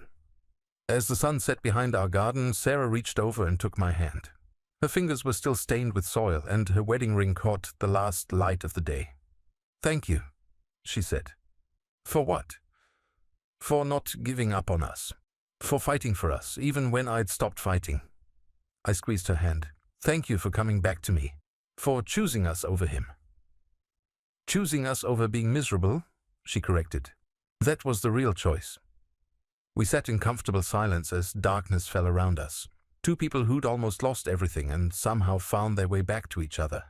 As the sun set behind our garden, Sarah reached over and took my hand. Her fingers were still stained with soil, and her wedding ring caught the last light of the day. "Thank you," she said. "For what?" "For not giving up on us. For fighting for us, even when I'd stopped fighting." I squeezed her hand. "Thank you for coming back to me. For choosing us over him." "Choosing us over being miserable," she corrected. "That was the real choice." We sat in comfortable silence as darkness fell around us. Two people who'd almost lost everything and somehow found their way back to each other.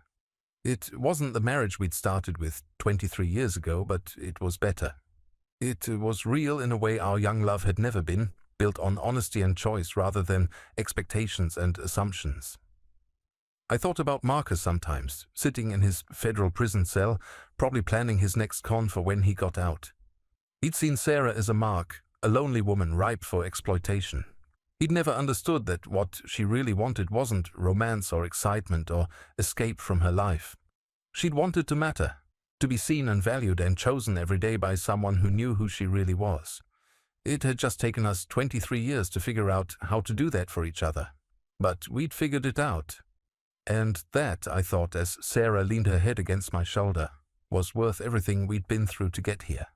It wasn't the marriage we'd started with 23 years ago, but it was better. It was real in a way our young love had never been, built on honesty and choice rather than expectations and assumptions. I thought about Marcus sometimes, sitting in his federal prison cell, probably planning his next con for when he got out. He'd seen Sarah as a mark, a lonely woman ripe for exploitation. He'd never understood that what she really wanted wasn't romance or excitement or escape from her life. She'd wanted to matter, to be seen and valued and chosen every day by someone who knew who she really was. It had just taken us 23 years to figure out how to do that for each other. But we'd figured it out. And that, I thought as Sarah leaned her head against my shoulder, was worth everything we'd been through to get here.